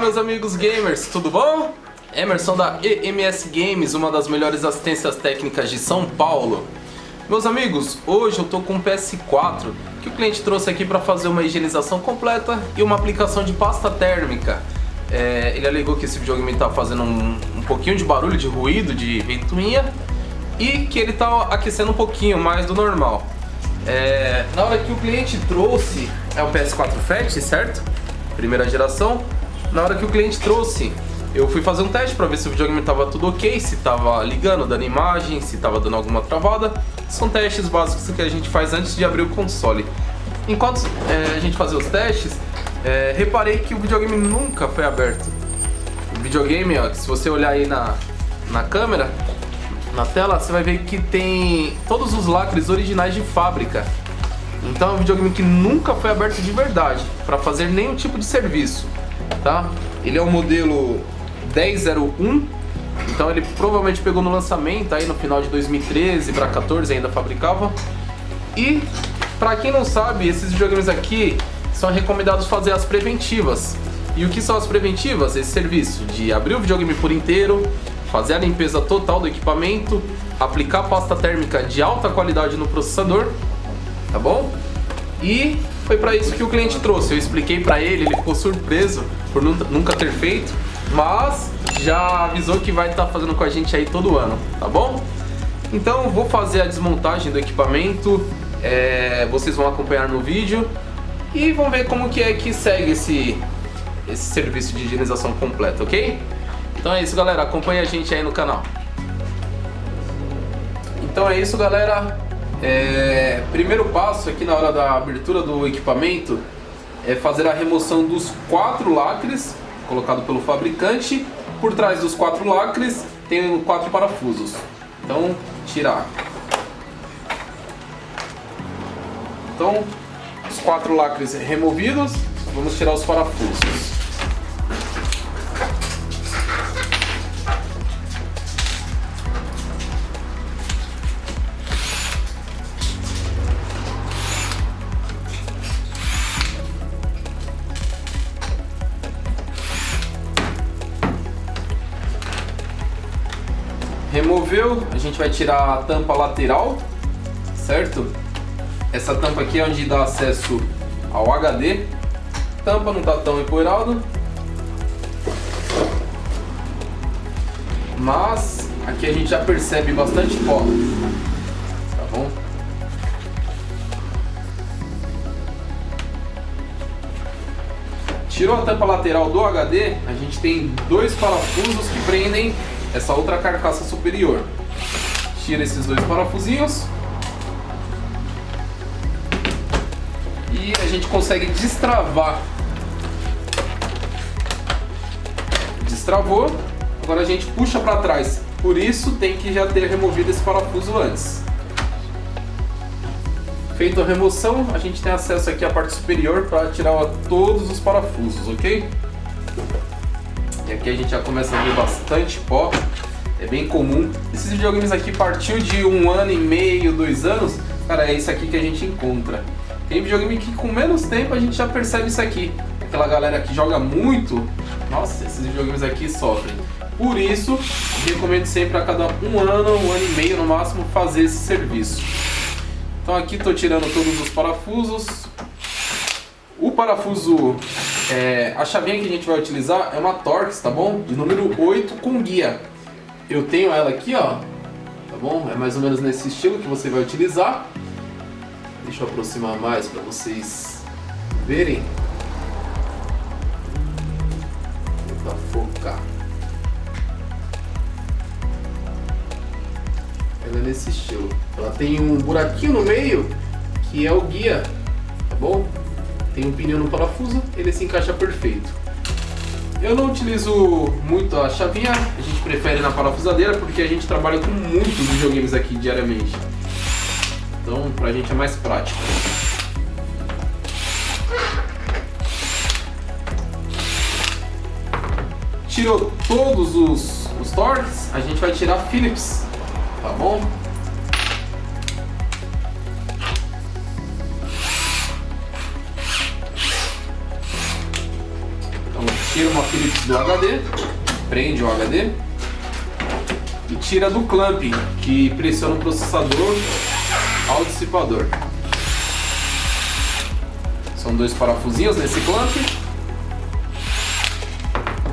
meus amigos gamers, tudo bom? Emerson da EMS Games, uma das melhores assistências técnicas de São Paulo. Meus amigos, hoje eu tô com um PS4 que o cliente trouxe aqui para fazer uma higienização completa e uma aplicação de pasta térmica. Ele alegou que esse videogame tá fazendo um pouquinho de barulho, de ruído, de ventoinha, e que ele tá aquecendo um pouquinho mais do normal. Na hora que o cliente trouxe, é o PS4 Fat, certo? Primeira geração. Na hora que o cliente trouxe, eu fui fazer um teste para ver se o videogame estava tudo ok, se estava ligando, dando imagem, se estava dando alguma travada. São testes básicos que a gente faz antes de abrir o console. Enquanto a gente fazia os testes, reparei que o videogame nunca foi aberto. O videogame, ó, se você olhar aí na câmera, na tela, você vai ver que tem todos os lacres originais de fábrica. Então é um videogame que nunca foi aberto de verdade, para fazer nenhum tipo de serviço, tá? Ele é o modelo 1001, então ele provavelmente pegou no lançamento aí no final de 2013 para 14 ainda fabricava. E para quem não sabe, esses videogames aqui são recomendados fazer as preventivas. E o que são as preventivas? Esse serviço de abrir o videogame por inteiro, fazer a limpeza total do equipamento, aplicar pasta térmica de alta qualidade no processador, tá bom? E foi para isso que o cliente trouxe. Eu expliquei para ele, ele ficou surpreso por nunca ter feito, mas já avisou que vai estar fazendo com a gente aí todo ano, tá bom? Então vou fazer a desmontagem do equipamento, vocês vão acompanhar no vídeo e vão ver como que é que segue esse serviço de higienização completo, ok? Então é isso, galera, acompanha a gente aí no canal. Então é isso, galera. Primeiro passo aqui na hora da abertura do equipamento é fazer a remoção dos 4 lacres colocado pelo fabricante. Por trás dos 4 lacres tem 4 parafusos. Então tirar. Então os 4 lacres removidos, vamos tirar os parafusos. Removeu, a gente vai tirar a tampa lateral, certo? Essa tampa aqui é onde dá acesso ao HD. A tampa não está tão empoeirado, mas aqui a gente já percebe bastante pó, tá bom? Tirou a tampa lateral do HD, a gente tem 2 parafusos que prendem essa outra carcaça superior. Tira esses 2 parafusinhos e a gente consegue destravar. Destravou, agora a gente puxa para trás. Por isso tem que já ter removido esse parafuso antes. Feita a remoção, a gente tem acesso aqui à parte superior para tirar todos os parafusos, ok? E aqui a gente já começa a ver bastante pó, é bem comum. Esses videogames aqui partiu de 1 ano e meio, 2 anos, cara, é isso aqui que a gente encontra. Tem videogame que com menos tempo a gente já percebe isso aqui. Aquela galera que joga muito, nossa, esses videogames aqui sofrem. Por isso, recomendo sempre a cada 1 ano, 1 ano e meio no máximo, fazer esse serviço. Então aqui estou tirando todos os parafusos. O parafuso, a chavinha que a gente vai utilizar é uma Torx, tá bom? De número 8 com guia. Eu tenho ela aqui, ó, tá bom? É mais ou menos nesse estilo que você vai utilizar. Deixa eu aproximar mais para vocês verem. Vou focar. Ela é nesse estilo. Ela tem um buraquinho no meio que é o guia, tá bom? Tem um pneu no parafuso, ele se encaixa perfeito. Eu não utilizo muito a chavinha, a gente prefere na parafusadeira porque a gente trabalha com muitos videogames aqui diariamente. Então pra gente é mais prático. Tirou todos os Torx, a gente vai tirar Phillips, tá bom? Então tira uma Philips do HD, prende o HD e tira do clamp que pressiona o processador ao dissipador. São 2 parafusinhos nesse clamp.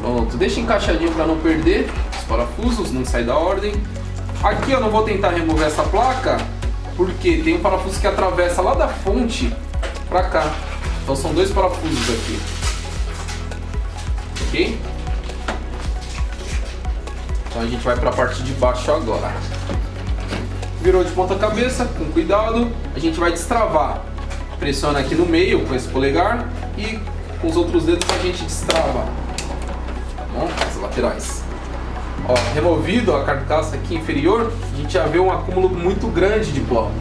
Pronto, deixa encaixadinho para não perder os parafusos, não sair da ordem. Aqui eu não vou tentar remover essa placa porque tem um parafuso que atravessa lá da fonte para cá. Então são 2 parafusos aqui. Ok? Então a gente vai para a parte de baixo agora. Virou de ponta cabeça, com cuidado. A gente vai destravar. Pressiona aqui no meio com esse polegar e com os outros dedos a gente destrava. Tá bom? As laterais. Ó, removido a carcaça aqui inferior, a gente já vê um acúmulo muito grande de pó.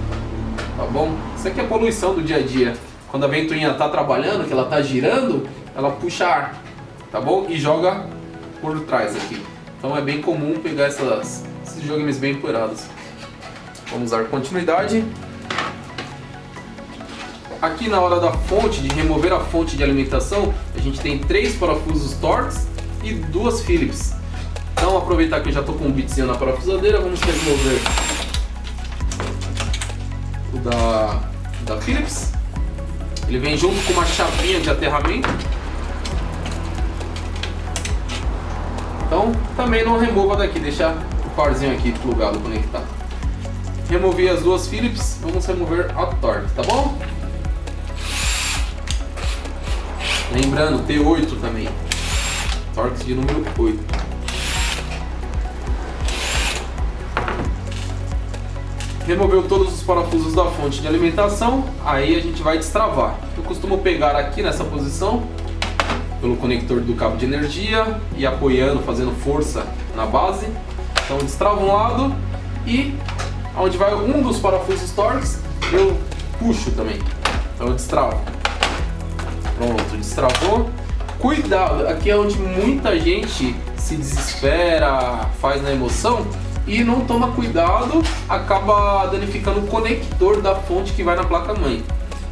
Tá bom? Isso aqui é poluição do dia a dia. Quando a ventoinha tá trabalhando, que ela tá girando, ela puxa ar, tá bom? E joga por trás aqui. Então é bem comum pegar esses videogames bem poeirados. Vamos dar continuidade. Aqui na hora da fonte, de remover a fonte de alimentação, a gente tem 3 parafusos Torx e 2 Phillips. Então aproveitar que eu já estou com um bitzinho na parafusadeira, vamos remover o da Phillips. Ele vem junto com uma chavinha de aterramento. Então também não remova daqui, deixa o parzinho aqui plugado, conectado. Removi as 2 Phillips, vamos remover a Torx, tá bom? Lembrando, T8 também. Torx de número 8. Removeu todos os parafusos da fonte de alimentação, aí a gente vai destravar. Eu costumo pegar aqui nessa posição, pelo conector do cabo de energia e apoiando, fazendo força na base. Então destrava um lado e onde vai um dos parafusos Torx, eu puxo também. Então eu destravo. Pronto, destravou. Cuidado, aqui é onde muita gente se desespera, faz na emoção e não toma cuidado, acaba danificando o conector da fonte que vai na placa-mãe.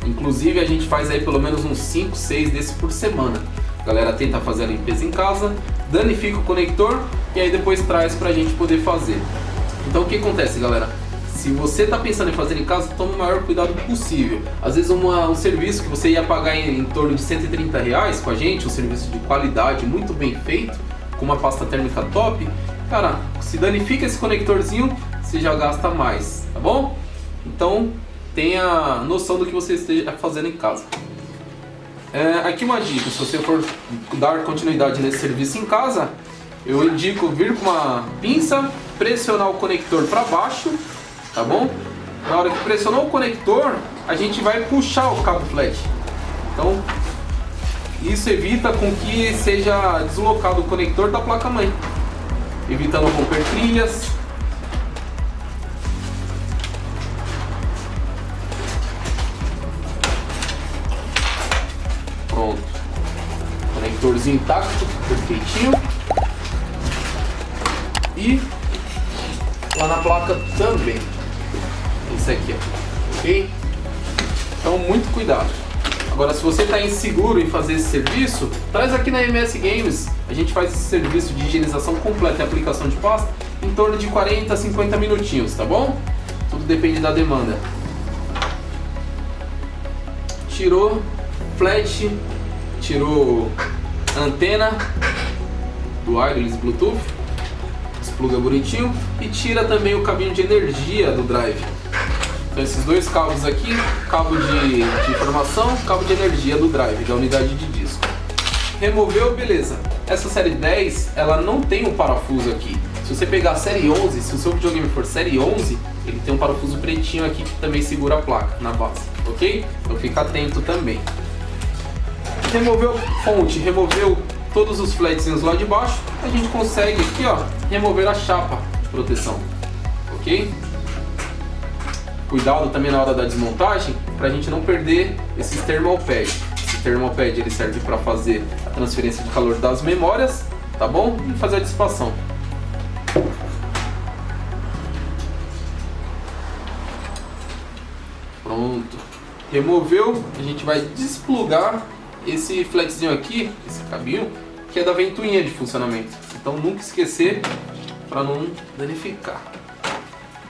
Inclusive a gente faz aí pelo menos uns 5, 6 desses por semana. A galera tenta fazer a limpeza em casa, danifica o conector e aí depois traz pra gente poder fazer. Então o que acontece, galera? Se você está pensando em fazer em casa, tome o maior cuidado possível. Às vezes um serviço que você ia pagar em torno de R$130 com a gente, um serviço de qualidade muito bem feito, com uma pasta térmica top, cara, se danifica esse conectorzinho, você já gasta mais, tá bom? Então tenha noção do que você esteja fazendo em casa. Aqui uma dica, se você for dar continuidade nesse serviço em casa, eu indico vir com uma pinça, pressionar o conector para baixo, tá bom? Na hora que pressionou o conector, a gente vai puxar o cabo flat. Então, isso evita com que seja deslocado o conector da placa-mãe, evitando romper trilhas. Pronto. Conectorzinho intacto, perfeitinho. E lá na placa também. Esse aqui, ó. Ok? Então, muito cuidado. Agora, se você está inseguro em fazer esse serviço, traz aqui na MS Games. A gente faz esse serviço de higienização completa e aplicação de pasta em torno de 40 a 50 minutinhos, tá bom? Tudo depende da demanda. Tirou flash, tirou antena do wireless Bluetooth, despluga bonitinho e tira também o cabinho de energia do drive. Então esses dois cabos aqui, cabo de informação, cabo de energia do drive, da unidade de disco. Removeu, beleza. Essa série 10, ela não tem um parafuso aqui. Se você pegar a série 11, se o seu videogame for série 11, ele tem um parafuso pretinho aqui que também segura a placa na base, ok? Então fica atento também. Removeu fonte, removeu todos os flatzinhos lá de baixo, a gente consegue aqui, ó, remover a chapa de proteção, ok? Cuidado também na hora da desmontagem, para a gente não perder esse thermal pad. Esse thermal pad ele serve para fazer a transferência de calor das memórias, tá bom? E fazer a dissipação. Pronto. Removeu, a gente vai desplugar esse flatzinho aqui, esse cabinho, que é da ventoinha de funcionamento. Então nunca esquecer para não danificar.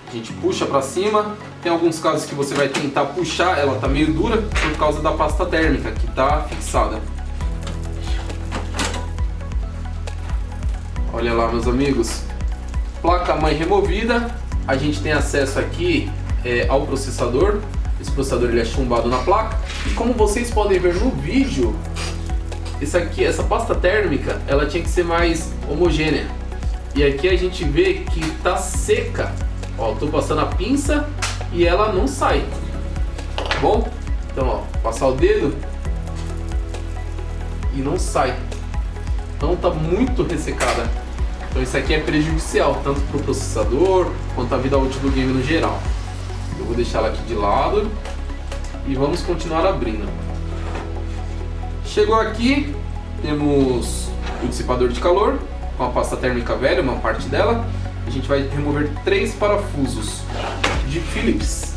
A gente puxa para cima. Tem alguns casos que você vai tentar puxar, ela tá meio dura por causa da pasta térmica que tá fixada. Olha lá, meus amigos, placa-mãe removida. A gente tem acesso aqui ao processador. Esse processador ele é chumbado na placa. E como vocês podem ver no vídeo, essa pasta térmica, ela tinha que ser mais homogênea. E aqui a gente vê que tá seca. Ó, tô passando a pinça e ela não sai. Tá bom? Então, ó, passar o dedo e não sai. Então tá muito ressecada. Então isso aqui é prejudicial, tanto para o processador quanto a vida útil do game no geral. Eu vou deixar ela aqui de lado e vamos continuar abrindo. Chegou aqui, temos o dissipador de calor com a pasta térmica velha, uma parte dela. A gente vai remover 3 parafusos de Phillips.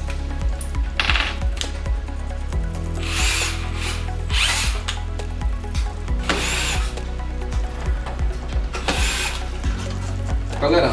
Galera,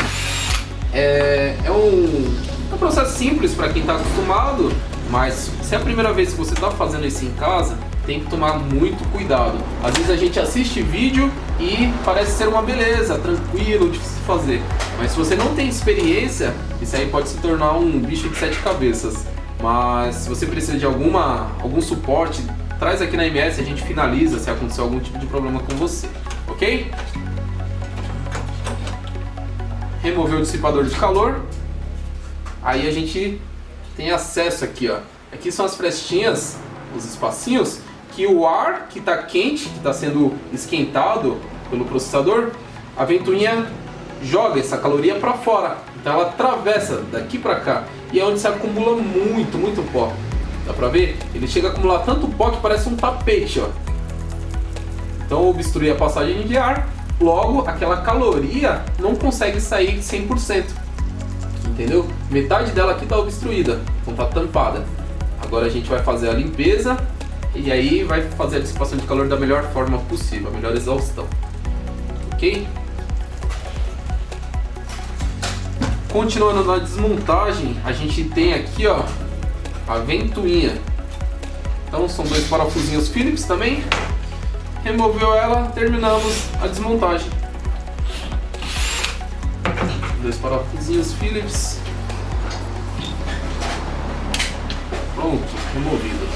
é um processo simples para quem está acostumado, mas se é a primeira vez que você está fazendo isso em casa, tem que tomar muito cuidado. Às vezes a gente assiste vídeo e parece ser uma beleza, tranquilo, difícil de fazer. Mas se você não tem experiência, isso aí pode se tornar um bicho de 7 cabeças. Mas se você precisa de algum suporte, traz aqui na MS, a gente finaliza se acontecer algum tipo de problema com você, ok? Remover o dissipador de calor. Aí a gente tem acesso aqui, ó. Aqui são as frestinhas, os espacinhos, que o ar que está quente, que está sendo esquentado pelo processador, a ventoinha joga essa caloria para fora. Então ela atravessa daqui para cá e é onde se acumula muito pó. Dá pra ver? Ele chega a acumular tanto pó que parece um tapete, ó. Então obstrui a passagem de ar. Logo, aquela caloria não consegue sair 100%, entendeu? Metade dela aqui está obstruída, então está tampada. Agora a gente vai fazer a limpeza e aí vai fazer a dissipação de calor da melhor forma possível, a melhor exaustão, ok? Continuando na desmontagem, a gente tem aqui, ó, a ventoinha. Então são 2 parafusinhos Phillips também. Removeu ela, terminamos a desmontagem. 2 parafusinhos Phillips. Pronto, removido.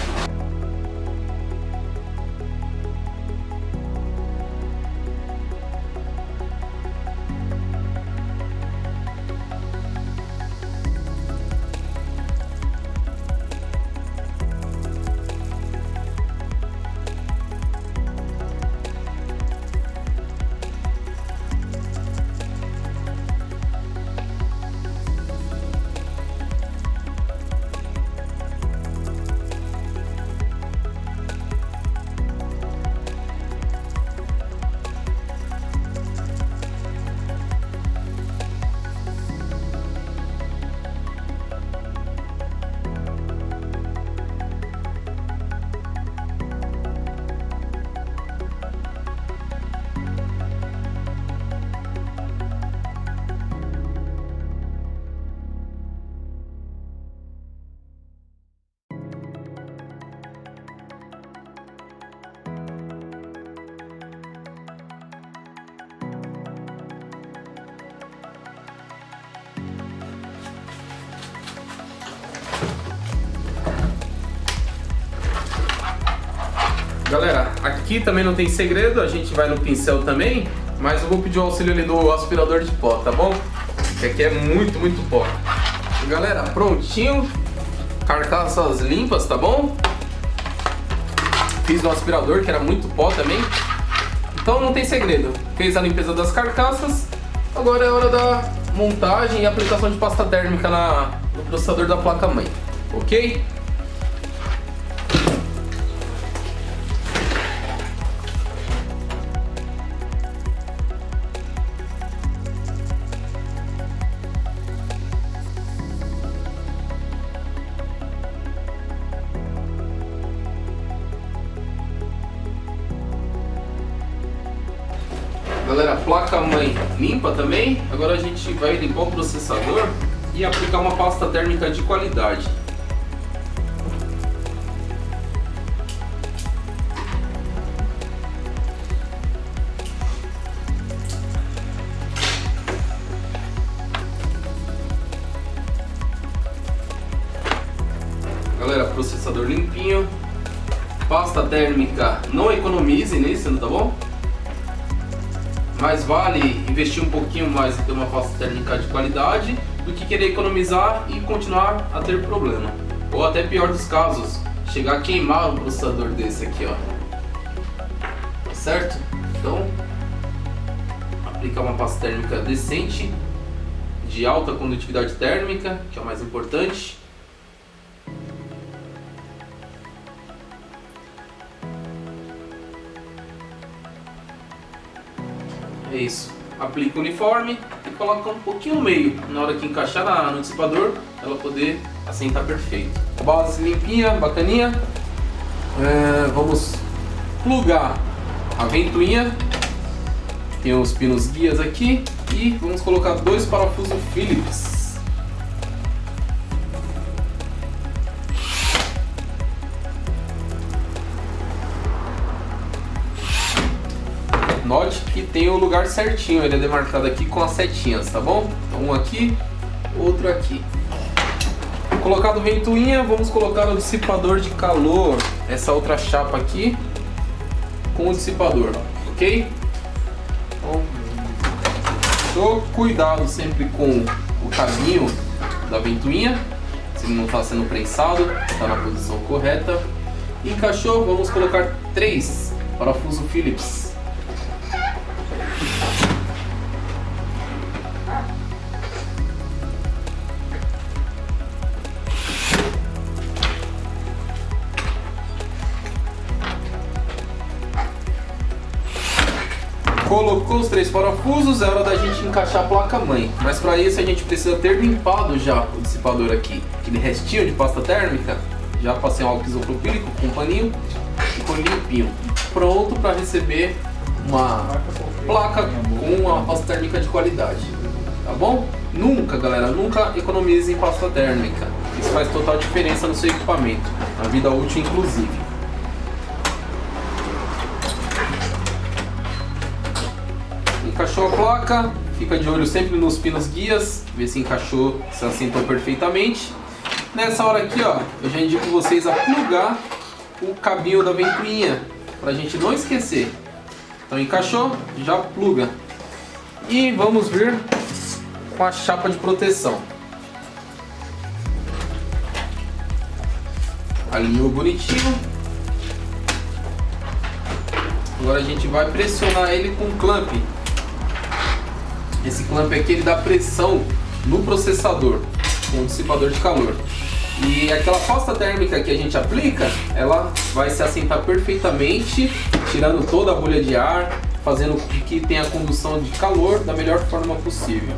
Galera, aqui também não tem segredo, a gente vai no pincel também, mas eu vou pedir o auxílio ali do aspirador de pó, tá bom? Porque aqui é muito pó. Galera, prontinho, carcaças limpas, tá bom? Fiz no aspirador, que era muito pó também. Então não tem segredo, fez a limpeza das carcaças, agora é hora da montagem e aplicação de pasta térmica no processador da placa-mãe, ok? galera, placa-mãe limpa também. Agora a gente vai limpar o processador e aplicar uma pasta térmica de qualidade. Galera, processador limpinho, pasta térmica, não economize nisso, tá bom? Mas vale investir um pouquinho mais em ter uma pasta térmica de qualidade do que querer economizar e continuar a ter problema. Ou até pior dos casos, chegar a queimar um processador desse aqui, ó. Tá certo? Então, aplicar uma pasta térmica decente, de alta condutividade térmica, que é o mais importante. É isso. Aplica o uniforme e coloca um pouquinho no meio. Na hora que encaixar no dissipador, ela poder assentar perfeito. A base limpinha, bacaninha. Vamos plugar a ventoinha. Tem os pinos guias aqui. E vamos colocar 2 parafusos Phillips. Note que tem o lugar certinho, ele é demarcado aqui com as setinhas, tá bom? Então um aqui, outro aqui. Colocado ventoinha, vamos colocar o dissipador de calor, essa outra chapa aqui, com o dissipador, ok? Então, cuidado sempre com o cabinho da ventoinha, se ele não está sendo prensado, está na posição correta. Encaixou, vamos colocar 3 parafusos Phillips. Colocou os 3 parafusos, é hora da gente encaixar a placa-mãe. Mas para isso a gente precisa ter limpado já o dissipador aqui. Aquele restinho de pasta térmica, já passei um álcool isopropílico com um paninho, ficou limpinho. Pronto para receber uma placa com uma pasta térmica de qualidade. Tá bom? Nunca, galera, nunca economize em pasta térmica. Isso faz total diferença no seu equipamento, na vida útil inclusive. Encaixou a placa, fica de olho sempre nos pinos guias, ver se encaixou, se assentou perfeitamente. Nessa hora aqui, ó, eu já indico vocês a plugar o cabinho da ventoinha, pra gente não esquecer. Então encaixou, já pluga. E vamos vir com a chapa de proteção. Alinhou bonitinho. Agora a gente vai pressionar ele com clamp. Esse clamp aqui ele dá pressão no processador com o dissipador de calor. E aquela pasta térmica que a gente aplica, ela vai se assentar perfeitamente, tirando toda a bolha de ar, fazendo com que tenha a condução de calor da melhor forma possível.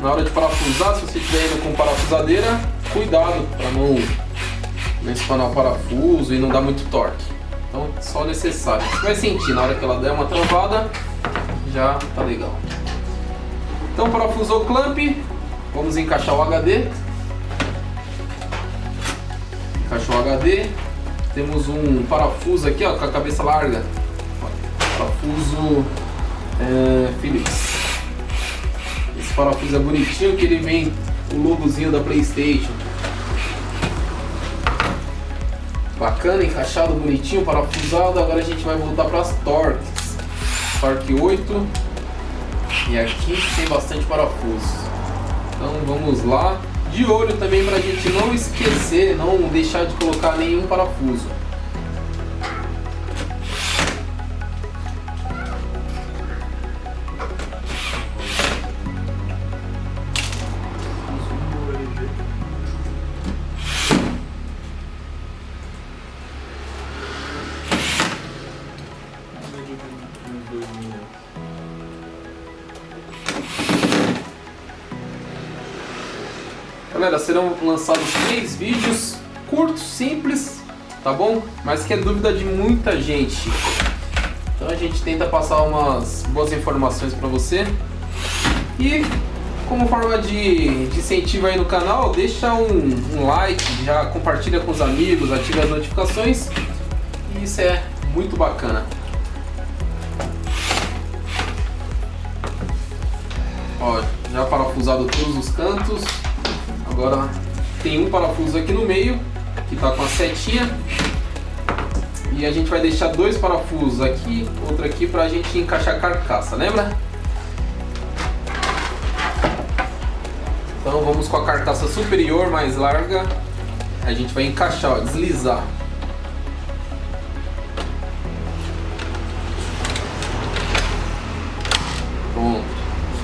Na hora de parafusar, se você estiver indo com parafusadeira, cuidado para não espanar o parafuso e não dar muito torque. Então, só o necessário. Você vai sentir na hora que ela der uma travada, já tá legal. Então, parafusou o clamp, vamos encaixar o HD. Encaixou o HD. Temos um parafuso aqui, ó, com a cabeça larga. Parafuso Phillips. Esse parafuso é bonitinho, que ele vem o logozinho da PlayStation. Bacana, encaixado, bonitinho, parafusado. Agora a gente vai voltar para as Torx. Torque 8. E aqui tem bastante parafuso. Então vamos lá. De olho também para a gente não esquecer, não deixar de colocar nenhum parafuso. Galera, serão lançados 3 vídeos curtos, simples, tá bom? Mas que é dúvida de muita gente. Então a gente tenta passar umas boas informações para você. E como forma de incentivo aí no canal, deixa um like, já compartilha com os amigos, ativa as notificações. E isso é muito bacana. Ó, já parafusado todos os cantos. Agora tem um parafuso aqui no meio, que tá com a setinha. E a gente vai deixar 2 parafusos aqui, outro aqui, pra gente encaixar a carcaça, lembra? Então vamos com a carcaça superior mais larga. A gente vai encaixar, ó, deslizar. Pronto.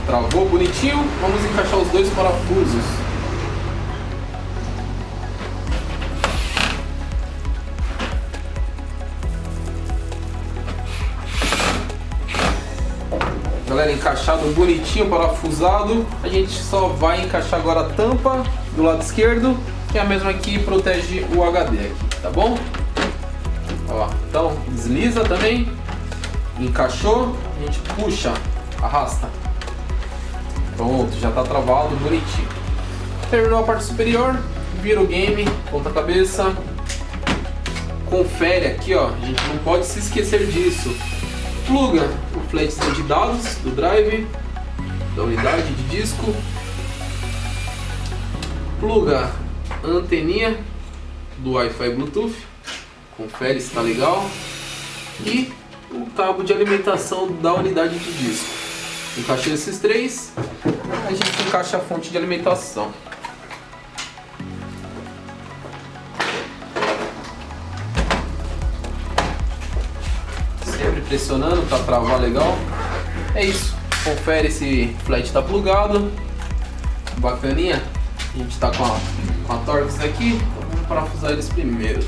Travou bonitinho. Vamos encaixar os 2 parafusos. Galera, encaixado bonitinho, parafusado. A gente só vai encaixar agora a tampa do lado esquerdo, que é a mesma que protege o HD aqui, tá bom? Ó, então desliza também. Encaixou, a gente puxa, arrasta. Pronto, já tá travado, bonitinho. Terminou a parte superior, vira o game, ponta cabeça. Confere aqui, ó, a gente não pode se esquecer disso. Pluga o flat de dados do drive, da unidade de disco. Pluga a anteninha do Wi-Fi Bluetooth. Confere se está legal. E o cabo de alimentação da unidade de disco. Encaixei esses 3, a gente encaixa a fonte de alimentação. Sempre pressionando para travar legal. É isso. Confere se o flat está plugado. Bacaninha. A gente está com a Torx aqui. Então vamos parafusar eles primeiro.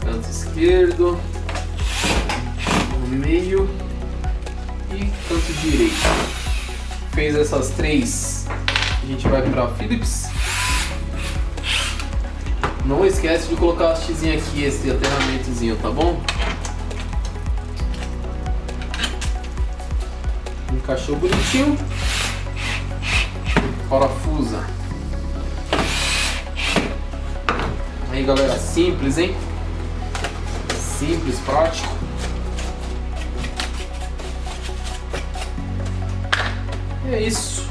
Canto esquerdo, no meio e canto direito. Fez essas 3, a gente vai para Phillips. Não esquece de colocar a hastezinha aqui, esse aterramentozinho, tá bom? Encaixou bonitinho. Parafusa. Aí galera, simples, hein? Simples, prático. E é isso.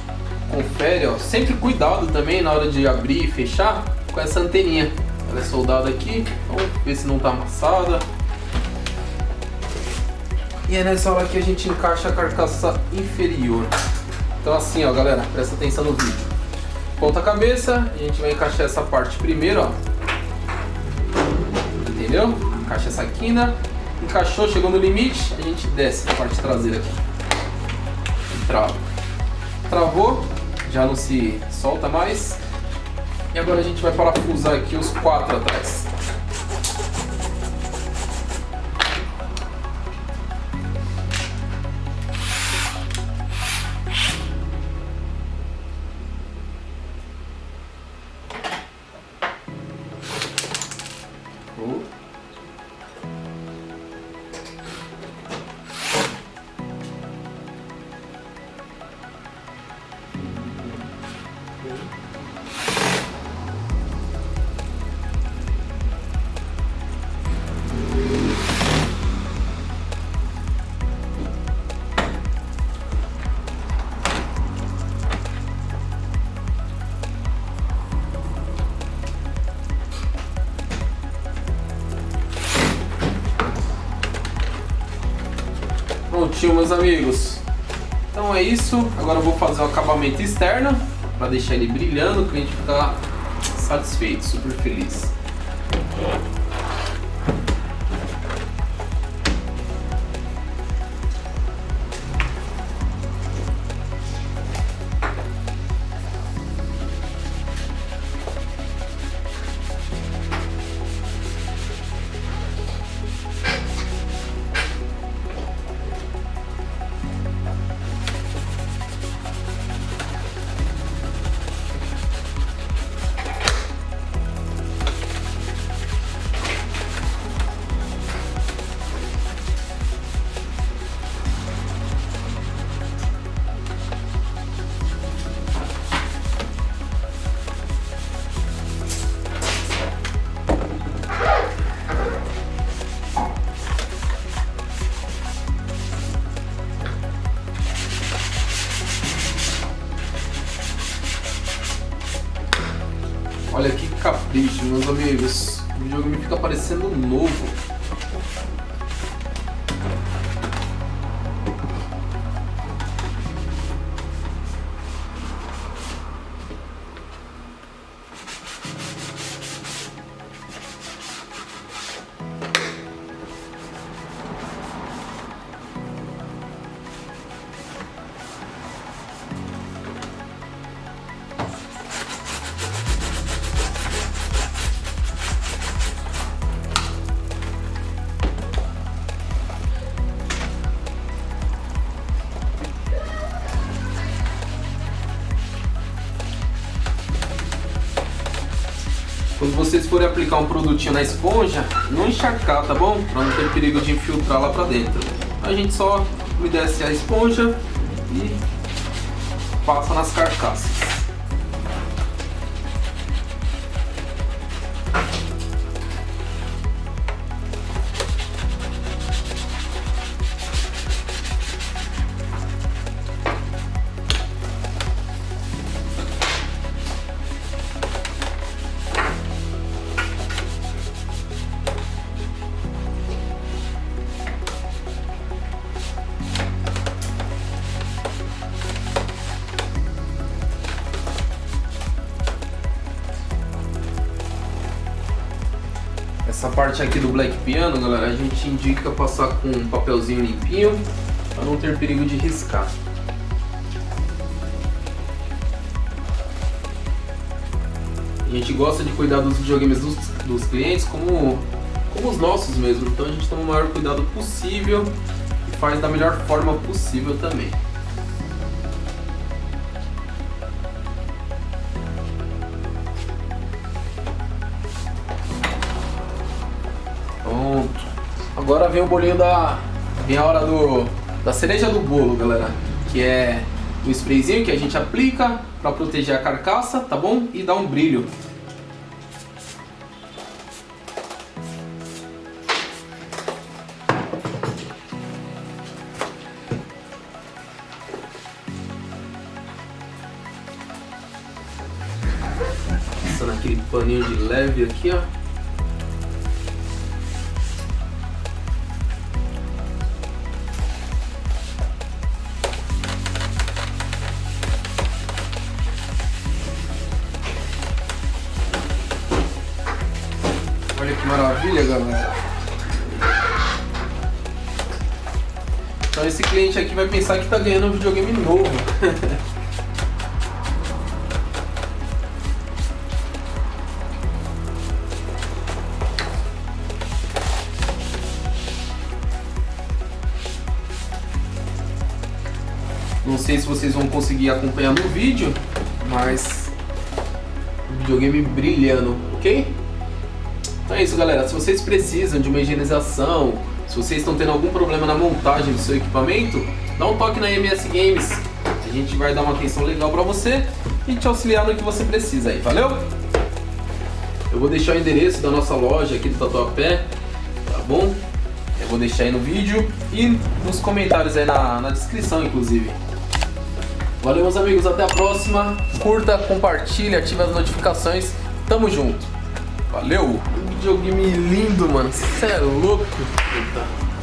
Confere, ó. Sempre cuidado também na hora de abrir e fechar com essa anteninha. Ela é soldada aqui, então ver se não tá amassada. E é nessa hora que a gente encaixa a carcaça inferior. Então assim, ó, galera, presta atenção no vídeo. Ponta cabeça, a gente vai encaixar essa parte primeiro, ó. Entendeu? Encaixa essa quina. Encaixou, chegou no limite, a gente desce a parte traseira aqui. E trava. Travou, já não se solta mais. E agora a gente vai parafusar aqui os 4 atrás. Prontinho, meus amigos. Então é isso. Agora eu vou fazer o acabamento externo para deixar ele brilhando, o cliente ficar satisfeito, super feliz. meus amigos. O videogame fica parecendo novo. Quando vocês forem aplicar um produtinho na esponja, não encharcar, tá bom? Para não ter perigo de infiltrar lá pra dentro. A gente só umedece a esponja e passa nas carcaças. Essa parte aqui do Black Piano, galera, a gente indica passar com um papelzinho limpinho para não ter perigo de riscar. A gente gosta de cuidar dos videogames dos clientes como os nossos mesmo, então a gente toma o maior cuidado possível e faz da melhor forma possível também. Pronto. Agora vem o bolinho vem a hora da cereja do bolo, galera. Que é o sprayzinho que a gente aplica para proteger a carcaça, tá bom? E dar um brilho. Passando aquele paninho de leve aqui, ó. Olha que maravilha, galera. Então esse cliente aqui vai pensar que tá ganhando um videogame novo. Não sei se vocês vão conseguir acompanhar no vídeo, mas o videogame brilhando, ok? Então é isso, galera. Se vocês precisam de uma higienização, se vocês estão tendo algum problema na montagem do seu equipamento, dá um toque na EMS Games. A gente vai dar uma atenção legal pra você e te auxiliar no que você precisa aí, valeu? Eu vou deixar o endereço da nossa loja aqui do Tatuapé, tá bom? Eu vou deixar aí no vídeo e nos comentários aí na descrição, inclusive. Valeu, meus amigos, até a próxima. Curta, compartilha, ative as notificações. Tamo junto. Valeu! Um videogame lindo, mano. Cê é louco. Eita.